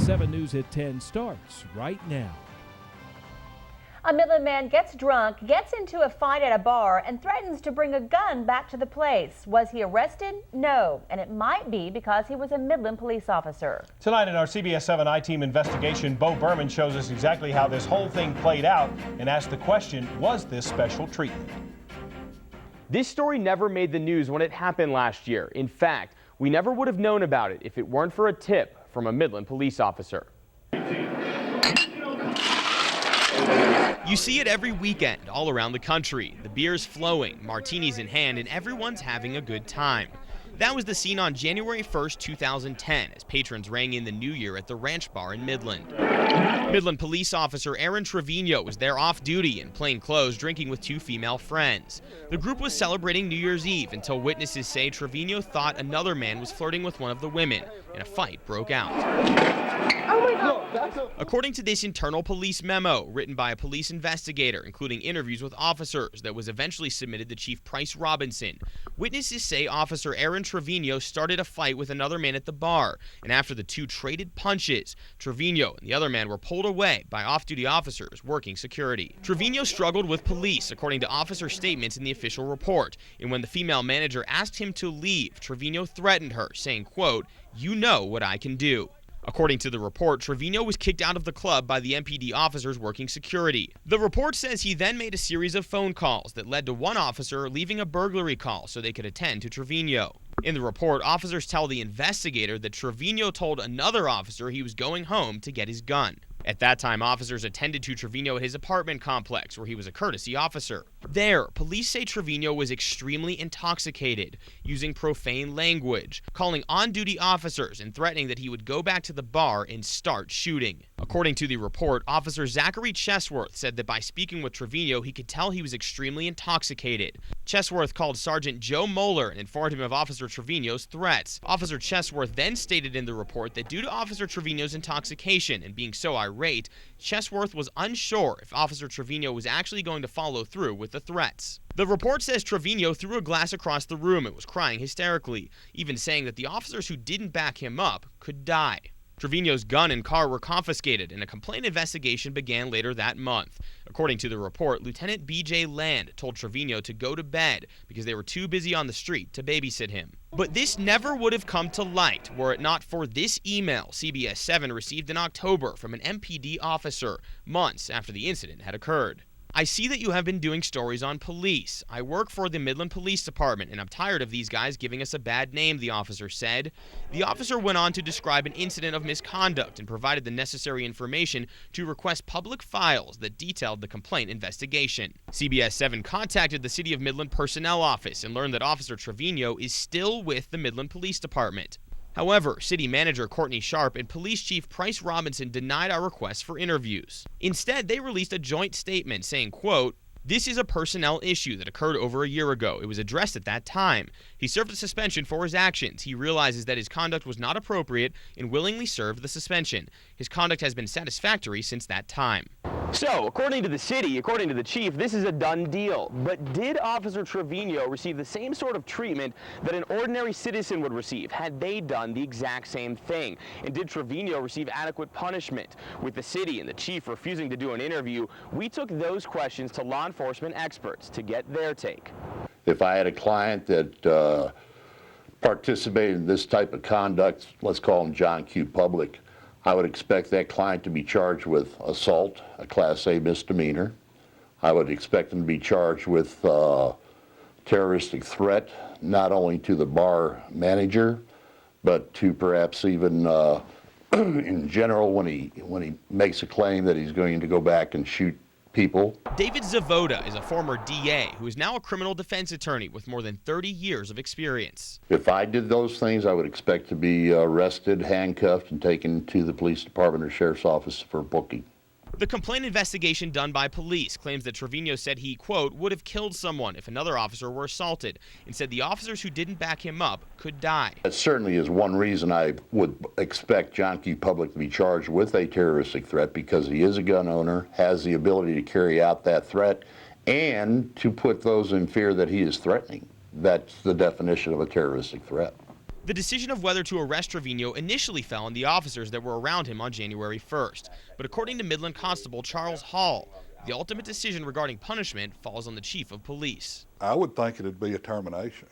7 News at 10 starts right now. A Midland man gets drunk, gets into a fight at a bar, and threatens to bring a gun back to the place. Was he arrested? No. And it might be because he was a Midland police officer. Tonight in our CBS 7 I-Team investigation, Bo Berman shows us exactly how this whole thing played out and asks the question, was this special treatment? This story never made the news when it happened last year. In fact, we never would have known about it if it weren't for a tip from a Midland police officer. You see it every weekend all around the country. The beer's flowing, martinis in hand, and everyone's having a good time. That was the scene on January 1st, 2010, as patrons rang in the new year at the Ranch Bar in Midland. Midland police officer Aaron Trevino was there off duty in plain clothes, drinking with 2 female friends. The group was celebrating New Year's Eve until witnesses say Trevino thought another man was flirting with one of the women, and a fight broke out. Oh my God. According to this internal police memo written by a police investigator, including interviews with officers that was eventually submitted to Chief Price Robinson, witnesses say Officer Aaron Trevino started a fight with another man at the bar, and after the two traded punches, Trevino and the other man were pulled away by off-duty officers working security. Trevino struggled with police, according to officer statements in the official report, and when the female manager asked him to leave, Trevino threatened her, saying, quote, "You know what I can do." According to the report, Trevino was kicked out of the club by the MPD officers working security. The report says he then made a series of phone calls that led to one officer leaving a burglary call so they could attend to Trevino. In the report, officers tell the investigator that Trevino told another officer he was going home to get his gun. At that time, officers attended to Trevino at his apartment complex, where he was a courtesy officer. There, police say Trevino was extremely intoxicated, using profane language, calling on-duty officers and threatening that he would go back to the bar and start shooting. According to the report, Officer Zachary Chesworth said that by speaking with Trevino, he could tell he was extremely intoxicated. Chesworth called Sergeant Joe Moeller and informed him of Officer Trevino's threats. Officer Chesworth then stated in the report that due to Officer Trevino's intoxication and being so irate, Chesworth was unsure if Officer Trevino was actually going to follow through with the threats. The report says Trevino threw a glass across the room and was crying hysterically, even saying that the officers who didn't back him up could die. Trevino's gun and car were confiscated, and a complaint investigation began later that month. According to the report, Lieutenant B.J. Land told Trevino to go to bed because they were too busy on the street to babysit him. But this never would have come to light were it not for this email CBS 7 received in October from an MPD officer, months after the incident had occurred. "I see that you have been doing stories on police. I work for the Midland Police Department, and I'm tired of these guys giving us a bad name," the officer said. The officer went on to describe an incident of misconduct and provided the necessary information to request public files that detailed the complaint investigation. CBS 7 contacted the City of Midland Personnel Office and learned that Officer Trevino is still with the Midland Police Department. However, City Manager Courtney Sharp and Police Chief Price Robinson denied our requests for interviews. Instead, they released a joint statement saying, quote, "This is a personnel issue that occurred over a year ago. It was addressed at that time. He served a suspension for his actions. He realizes that his conduct was not appropriate and willingly served the suspension. His conduct has been satisfactory since that time." So, according to the city, according to the chief, this is a done deal. But did Officer Trevino receive the same sort of treatment that an ordinary citizen would receive had they done the exact same thing? And did Trevino receive adequate punishment? With the city and the chief refusing to do an interview, we took those questions to law enforcement experts to get their take. If I had a client that participated in this type of conduct, let's call him John Q. Public, I would expect that client to be charged with assault, a Class A misdemeanor. I would expect him to be charged with terroristic threat, not only to the bar manager, but to perhaps even in general when he makes a claim that he's going to go back and shoot people. David Zavoda is a former DA who is now a criminal defense attorney with more than 30 years of experience. If I did those things, I would expect to be arrested, handcuffed, and taken to the police department or sheriff's office for booking. The complaint investigation done by police claims that Trevino said he, quote, would have killed someone if another officer were assaulted, and said the officers who didn't back him up could die. That certainly is one reason I would expect John Q. Public to be charged with a terroristic threat, because he is a gun owner, has the ability to carry out that threat, and to put those in fear that he is threatening. That's the definition of a terroristic threat. The decision of whether to arrest Trevino initially fell on the officers that were around him on January 1st. But according to Midland Constable Charles Hall, the ultimate decision regarding punishment falls on the chief of police. I would think it'd be a termination.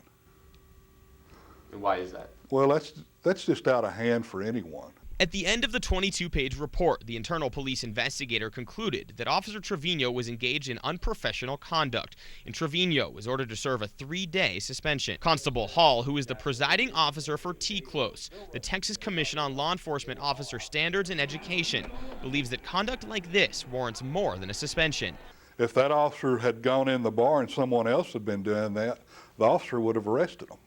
And why is that? Well, that's just out of hand for anyone. At the end of the 22-page report, the internal police investigator concluded that Officer Trevino was engaged in unprofessional conduct, and Trevino was ordered to serve a 3-day suspension. Constable Hall, who is the presiding officer for TCLOS, the Texas Commission on Law Enforcement Officer Standards and Education, believes that conduct like this warrants more than a suspension. If that officer had gone in the bar and someone else had been doing that, the officer would have arrested him.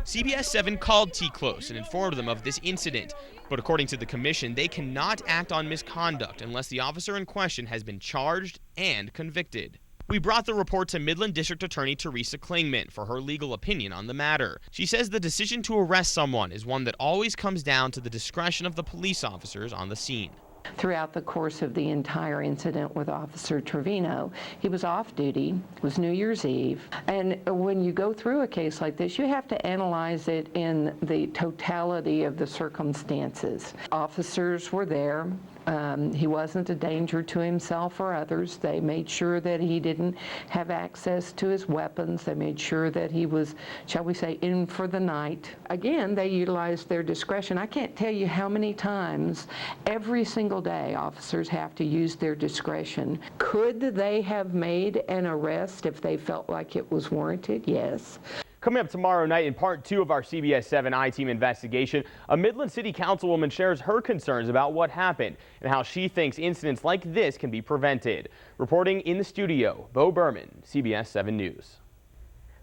CBS 7 called TCLOS and informed them of this incident, but according to the commission, they cannot act on misconduct unless the officer in question has been charged and convicted. We brought the report to Midland District Attorney Teresa Klingman for her legal opinion on the matter. She says the decision to arrest someone is one that always comes down to the discretion of the police officers on the scene. Throughout the course of the entire incident with Officer Trevino, he was off duty. It was New Year's Eve. And when you go through a case like this, you have to analyze it in the totality of the circumstances. Officers were there. He wasn't a danger to himself or others. They made sure that he didn't have access to his weapons. They made sure that he was, shall we say, in for the night. Again, they utilized their discretion. I can't tell you how many times every single day officers have to use their discretion. Could they have made an arrest if they felt like it was warranted? Yes. Coming up tomorrow night in part 2 of our CBS 7 I-Team investigation, a Midland City Councilwoman shares her concerns about what happened and how she thinks incidents like this can be prevented. Reporting in the studio, Bo Berman, CBS 7 News.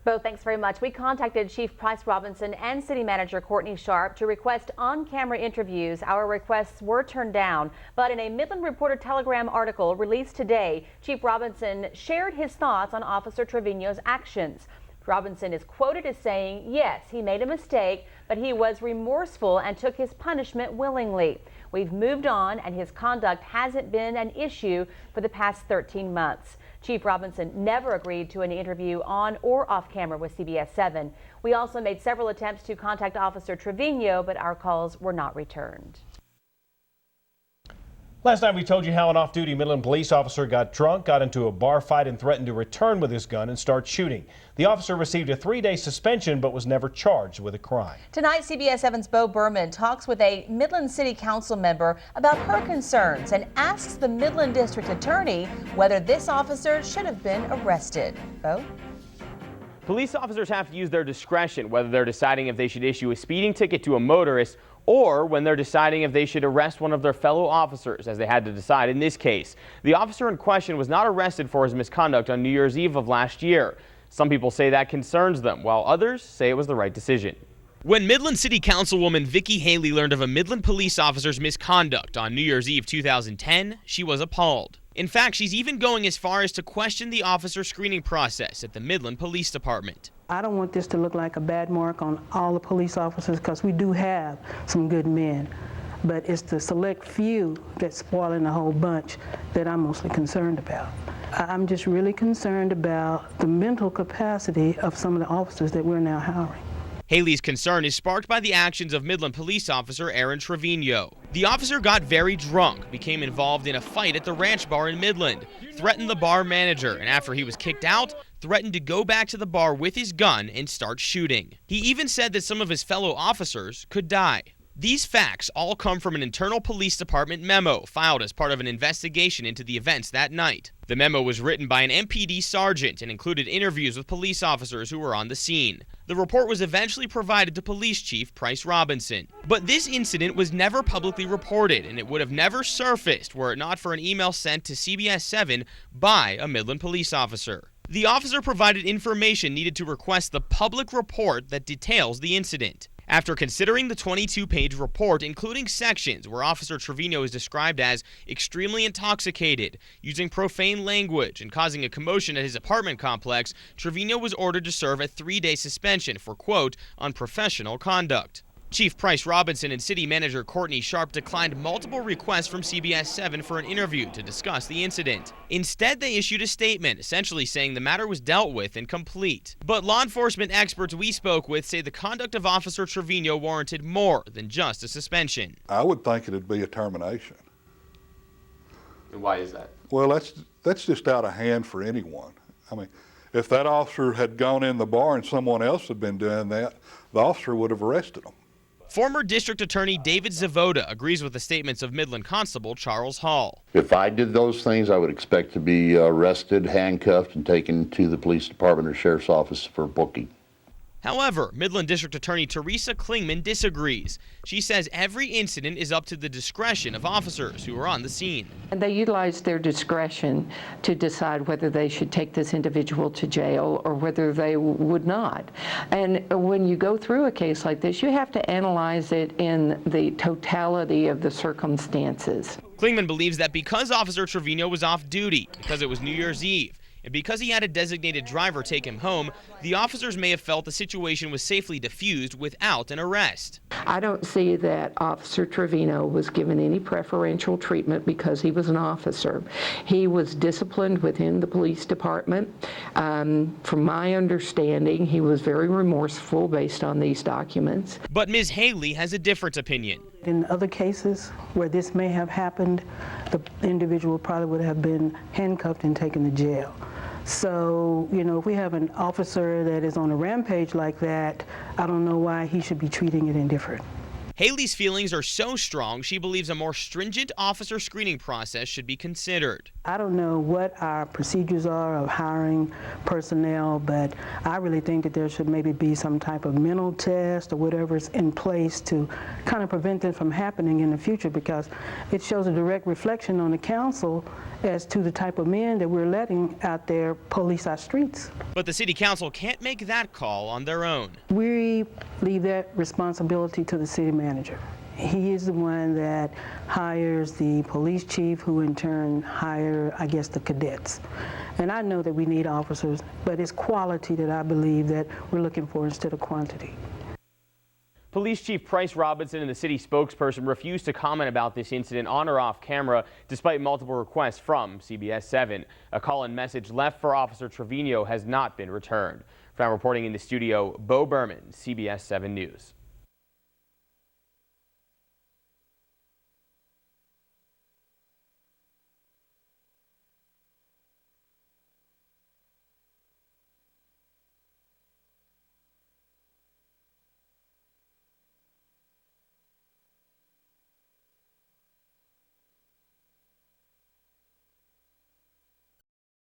Bo, thanks very much. We contacted Chief Price Robinson and City Manager Courtney Sharp to request on-camera interviews. Our requests were turned down, but in a Midland Reporter-Telegram article released today, Chief Robinson shared his thoughts on Officer Trevino's actions. Robinson is quoted as saying, yes, he made a mistake, but he was remorseful and took his punishment willingly. We've moved on, and his conduct hasn't been an issue for the past 13 months. Chief Robinson never agreed to an interview on or off camera with CBS 7. We also made several attempts to contact Officer Trevino, but our calls were not returned. Last night we told you how an off-duty Midland police officer got drunk, got into a bar fight, and threatened to return with his gun and start shooting. The officer received a 3-day suspension but was never charged with a crime. Tonight, CBS 7's Bo Berman talks with a Midland City Council member about her concerns and asks the Midland District Attorney whether this officer should have been arrested. Bo? Police officers have to use their discretion whether they're deciding if they should issue a speeding ticket to a motorist or when they're deciding if they should arrest one of their fellow officers, as they had to decide in this case. The officer in question was not arrested for his misconduct on New Year's Eve of last year. Some people say that concerns them, while others say it was the right decision. When Midland City Councilwoman Vicki Haley learned of a Midland police officer's misconduct on New Year's Eve 2010, she was appalled. In fact, she's even going as far as to question the officer screening process at the Midland Police Department. I don't want this to look like a bad mark on all the police officers, because we do have some good men. But it's the select few that's spoiling the whole bunch that I'm mostly concerned about. I'm just really concerned about the mental capacity of some of the officers that we're now hiring. Haley's concern is sparked by the actions of Midland police officer Aaron Trevino. The officer got very drunk, became involved in a fight at the Ranch Bar in Midland, threatened the bar manager, and after he was kicked out, threatened to go back to the bar with his gun and start shooting. He even said that some of his fellow officers could die. These facts all come from an internal police department memo filed as part of an investigation into the events that night. The memo was written by an MPD sergeant and included interviews with police officers who were on the scene. The report was eventually provided to Police Chief Price Robinson. But this incident was never publicly reported, and it would have never surfaced were it not for an email sent to CBS 7 by a Midland police officer. The officer provided information needed to request the public report that details the incident. After considering the 22-page report, including sections where Officer Trevino is described as extremely intoxicated, using profane language, and causing a commotion at his apartment complex, Trevino was ordered to serve a 3-day suspension for, quote, unprofessional conduct. Chief Price Robinson and City Manager Courtney Sharp declined multiple requests from CBS 7 for an interview to discuss the incident. Instead, they issued a statement essentially saying the matter was dealt with and complete. But law enforcement experts we spoke with say the conduct of Officer Trevino warranted more than just a suspension. I would think it'd be a termination. And why is that? Well, that's just out of hand for anyone. I mean, if that officer had gone in the bar and someone else had been doing that, the officer would have arrested him. Former District Attorney David Zavoda agrees with the statements of Midland Constable Charles Hall. If I did those things, I would expect to be arrested, handcuffed, and taken to the police department or sheriff's office for booking. However, Midland District Attorney Teresa Klingman disagrees. She says every incident is up to the discretion of officers who are on the scene. And they utilized their discretion to decide whether they should take this individual to jail or whether they would not. And when you go through a case like this, you have to analyze it in the totality of the circumstances. Klingman believes that because Officer Trevino was off duty, because it was New Year's Eve, and because he had a designated driver take him home, the officers may have felt the situation was safely diffused without an arrest. I don't see that Officer Trevino was given any preferential treatment because he was an officer. He was disciplined within the police department. From my understanding, he was very remorseful based on these documents. But Ms. Haley has a different opinion. In other cases where this may have happened, the individual probably would have been handcuffed and taken to jail. So, if we have an officer that is on a rampage like that, I don't know why he should be treating it indifferent. Haley's feelings are so strong, she believes a more stringent officer screening process should be considered. I don't know what our procedures are of hiring personnel, but I really think that there should maybe be some type of mental test or whatever's in place to kind of prevent this from happening in the future, because it shows a direct reflection on the council as to the type of men that we're letting out there police our streets. But the city council can't make that call on their own. We leave that responsibility to the city manager. He is the one that hires the police chief, who in turn hire, I guess, the cadets. And I know that we need officers, but it's quality that I believe that we're looking for instead of quantity. Police Chief Price Robinson and the city spokesperson refused to comment about this incident on or off camera, despite multiple requests from CBS 7. A call-in message left for Officer Trevino has not been returned. Now reporting in the studio, Bo Berman, CBS 7 News.